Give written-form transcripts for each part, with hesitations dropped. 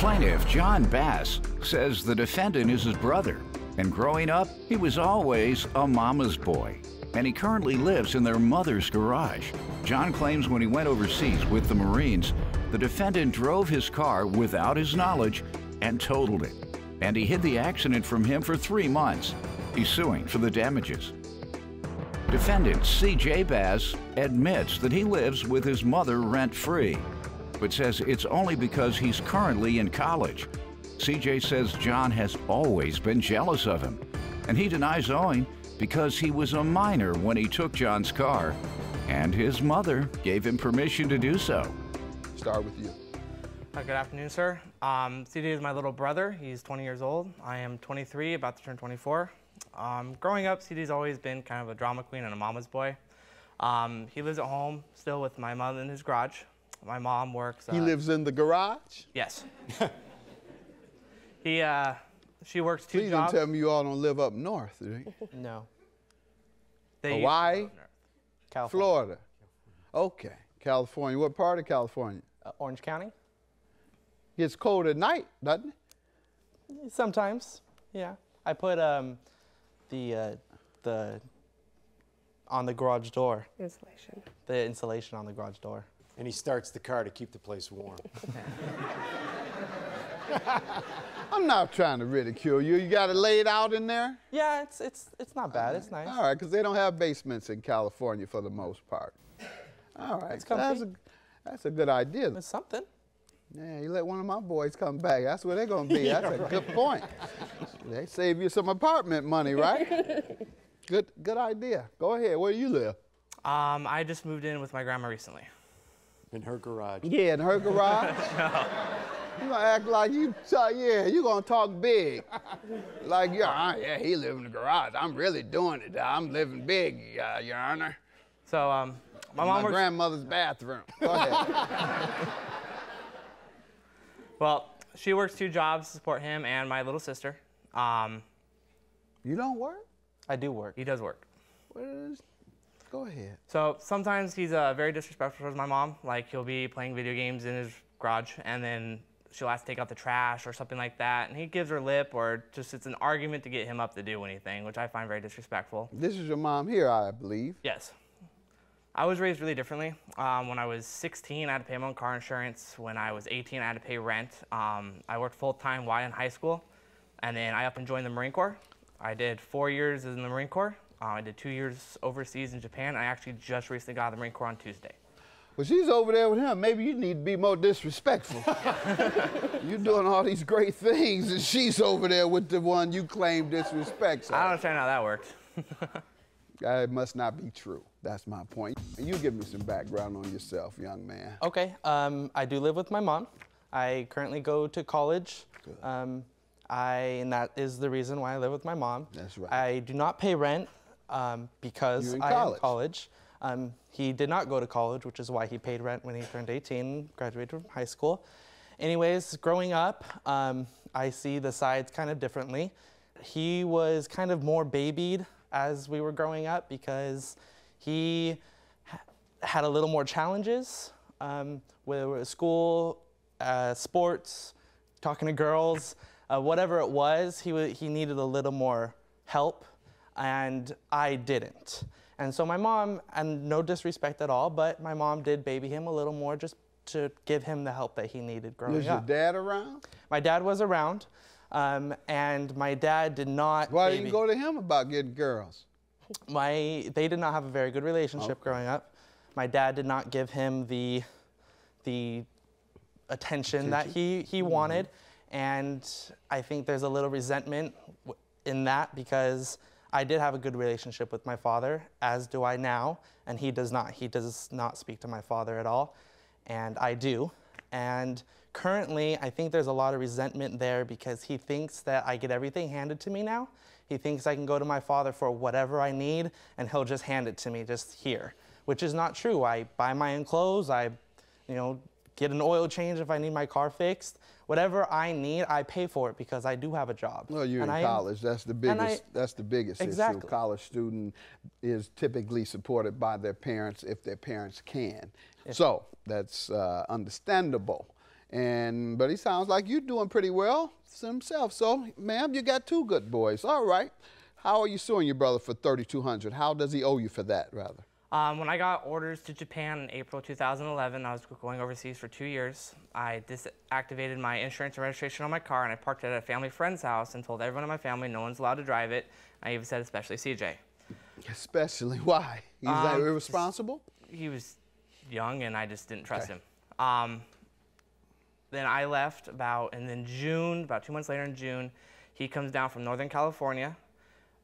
Plaintiff John Bass says the defendant is his brother, and growing up, he was always a mama's boy, and he currently lives in their mother's garage. John claims when he went overseas with the Marines, the defendant drove his car without his knowledge and totaled it, and he hid the accident from him for 3 months. He's suing for the damages. Defendant C.J. Bass admits that he lives with his mother rent-free, but says it's only because he's currently in college. C.J. says John has always been jealous of him, and he denies owing because he was a minor when he took John's car, and his mother gave him permission to do so. Start with you. Good afternoon, sir. C.J. is my little brother. He's 20 years old. I am 23, about to turn 24. Growing up, C.J.'s always been kind of a drama queen and a mama's boy. He lives at home still with my mother in his garage. My mom works. He lives in the garage? Yes. She works 2 Please jobs. don't tell me you all don't live up north, do you? No. Hawaii? California. Florida. Okay. California. What part of California? Orange County. Gets cold at night, doesn't it? Sometimes, yeah. I put the on the garage door. Insulation. The insulation on the garage door. And he starts the car to keep the place warm. I'm not trying to ridicule you. You got it laid out in there? Yeah, it's not bad. It's nice. All right, because they don't have basements in California for the most part. All right, It's comfy. that's a good idea. It's something. Yeah, you let one of my boys come back. That's where they're going to be. That's a good point. They save you some apartment money, right? Good idea. Go ahead. Where do you live? I just moved in with my grandma recently. In her garage. Yeah, in her garage? No. You gonna act like you gonna talk big. Like, yeah, he live in the garage. I'm really doing it. I'm living big, Your Honor. So, my mom works. Grandmother's bathroom. Go ahead. Well, she works 2 jobs to support him and my little sister. You don't work? I do work. He does work. Go ahead. So sometimes he's very disrespectful towards my mom. Like, he'll be playing video games in his garage, and then she'll ask to take out the trash or something like that, and he gives her lip, or just it's an argument to get him up to do anything, which I find very disrespectful. This is your mom here, I believe. Yes. I was raised really differently. When I was 16, I had to pay my own car insurance. When I was 18, I had to pay rent. I worked full-time while in high school, and then I up and joined the Marine Corps. I did 4 years in the Marine Corps. I did 2 years overseas in Japan. I actually just recently got out of the Marine Corps on Tuesday. Well, she's over there with him. Maybe you need to be more disrespectful. You're doing all these great things, and she's over there with the one you claim disrespects. I don't understand how that worked. It must not be true. That's my point. You give me some background on yourself, young man. Okay. I do live with my mom. I currently go to college. And that is the reason why I live with my mom. That's right. I do not pay rent because I am in college. He did not go to college, which is why he paid rent when he turned 18, graduated from high school. Anyways, growing up, I see the sides kind of differently. He was kind of more babied as we were growing up because he had a little more challenges with school, sports, talking to girls, whatever it was, he needed a little more help, and I didn't. And so my mom, and no disrespect at all, but my mom did baby him a little more just to give him the help that he needed growing up. Was your dad around? My dad was around, and my dad did not Why didn't you go to him about getting girls? They did not have a very good relationship growing up. My dad did not give him the attention that he wanted, and I think there's a little resentment in that because I did have a good relationship with my father, as do I now, and he does not. He does not speak to my father at all, and I do. And currently, I think there's a lot of resentment there because he thinks that I get everything handed to me now. He thinks I can go to my father for whatever I need, and he'll just hand it to me just here, which is not true. I buy my own clothes. I, get an oil change if I need my car fixed. Whatever I need, I pay for it because I do have a job. Well, you're in college. That's the biggest. That's the biggest exactly. issue. College student is typically supported by their parents if their parents can. So that's understandable. But he sounds like you're doing pretty well himself. So, ma'am, you got 2 good boys. All right. How are you suing your brother for $3,200? How does he owe you for that, rather? When I got orders to Japan in April 2011, I was going overseas for 2 years. I disactivated my insurance and registration on my car, and I parked it at a family friend's house and told everyone in my family no one's allowed to drive it. I even said, especially CJ. Especially? Why? He's like irresponsible? He was young, and I just didn't trust him. Then I left and then June, about 2 months later in June, he comes down from Northern California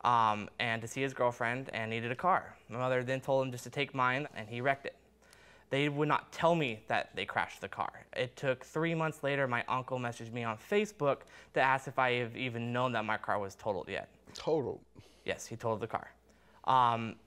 and to see his girlfriend and needed a car. My mother then told him just to take mine, and he wrecked it. They would not tell me that they crashed the car. It took 3 months later, my uncle messaged me on Facebook to ask if I have even known that my car was totaled yet. Totaled? Yes, he totaled the car.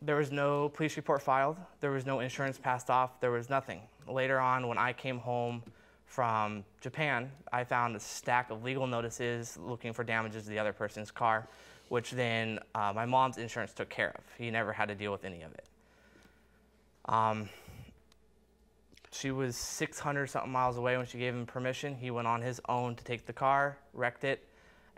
There was no police report filed. There was no insurance passed off. There was nothing. Later on, when I came home from Japan, I found a stack of legal notices looking for damages to the other person's car, which then my mom's insurance took care of. He never had to deal with any of it. She was 600-something miles away when she gave him permission. He went on his own to take the car, wrecked it,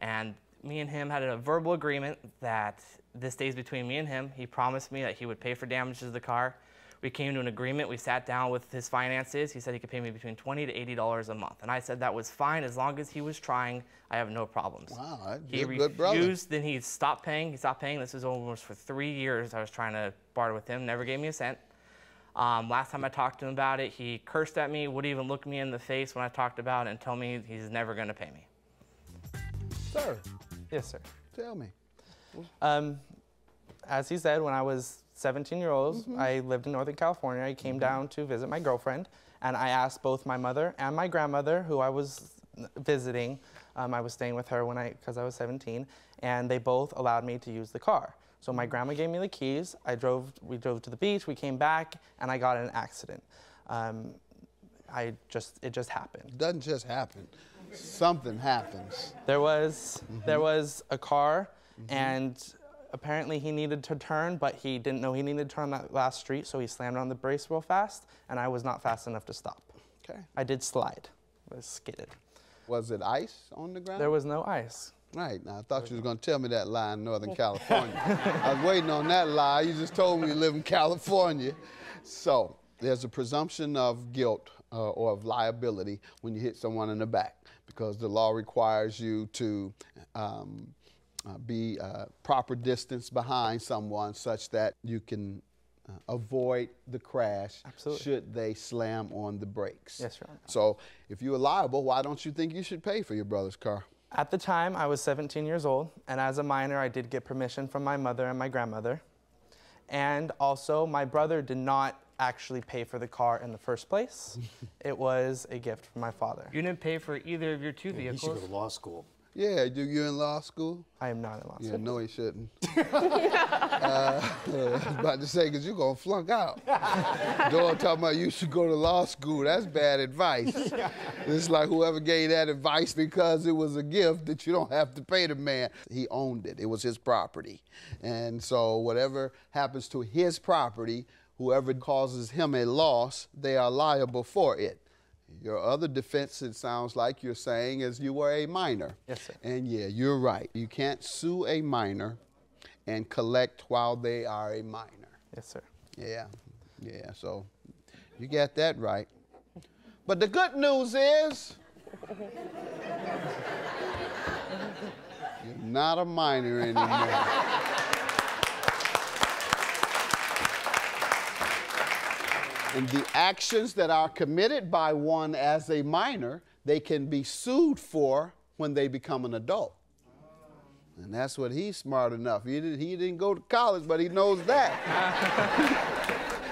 and me and him had a verbal agreement that this stays between me and him. He promised me that he would pay for damages to the car. We came to an agreement. We sat down with his finances. He said he could pay me between $20 to $80 a month. And I said that was fine as long as he was trying. I have no problems. Wow, he good brother. refused, then he stopped paying. He stopped paying. This was almost for 3 years. I was trying to barter with him, never gave me a cent. Last time I talked to him about it, he cursed at me, wouldn't even look me in the face when I talked about it, and told me he's never going to pay me. Sir. Yes, sir. Tell me. As he said, when I was 17-year-old, I lived in Northern California. I came down to visit my girlfriend, and I asked both my mother and my grandmother, who I was visiting. I was staying with her because I was 17, and they both allowed me to use the car. So my grandma gave me the keys. We drove to the beach. We came back, and I got in an accident. It just happened. Doesn't just happen. Something happens. There was a car, and apparently he needed to turn, but he didn't know he needed to turn on that last street, so he slammed on the brakes real fast, and I was not fast enough to stop. Okay. I did slide. I was skidded. Was it ice on the ground? There was no ice. Right. Now, I thought you was going to tell me that lie in Northern California. I was waiting on that lie. You just told me you live in California. So there's a presumption of guilt or of liability when you hit someone in the back, because the law requires you to be proper distance behind someone such that you can avoid the crash. Absolutely. Should they slam on the brakes. Yes, Your Honor. So if you're liable, why don't you think you should pay for your brother's car? At the time, I was 17 years old, and as a minor, I did get permission from my mother and my grandmother. And also, my brother did not actually pay for the car in the first place. It was a gift from my father. You didn't pay for either of your 2 vehicles? He should go to law school. Yeah, you in law school? I am not in law school. Yeah, no, he shouldn't. I was about to say, because you're going to flunk out. Dora talking about you should go to law school. That's bad advice. It's like whoever gave that advice because it was a gift that you don't have to pay the man. He owned it. It was his property. And so whatever happens to his property, whoever causes him a loss, they are liable for it. Your other defense, it sounds like you're saying, is you were a minor. Yes, sir. And yeah, you're right. You can't sue a minor and collect while they are a minor. Yes, sir. Yeah, so you got that right. But the good news is, you're not a minor anymore. And the actions that are committed by one as a minor, they can be sued for when they become an adult. And that's what he's smart enough. He didn't go to college, but he knows that.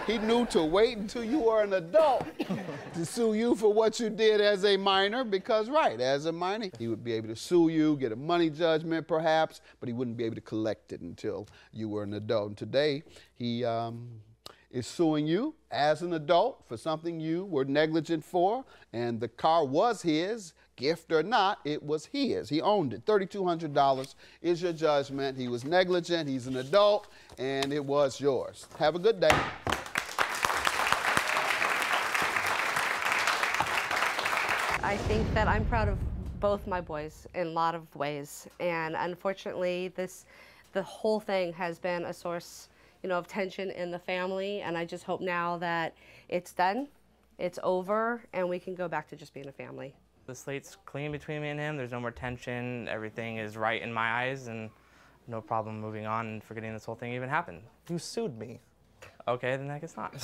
He knew to wait until you were an adult to sue you for what you did as a minor, because, right, as a minor, he would be able to sue you, get a money judgment perhaps, but he wouldn't be able to collect it until you were an adult. And today, he is suing you as an adult for something you were negligent for, and the car was his, gift or not, it was his. He owned it. $3,200 is your judgment. He was negligent, he's an adult, and it was yours. Have a good day. I think that I'm proud of both my boys in a lot of ways, and unfortunately the whole thing has been a source, of tension in the family, and I just hope now that it's done, it's over, and we can go back to just being a family. The slate's clean between me and him. There's no more tension. Everything is right in my eyes, and no problem moving on and forgetting this whole thing even happened. You sued me. Okay, then I guess not.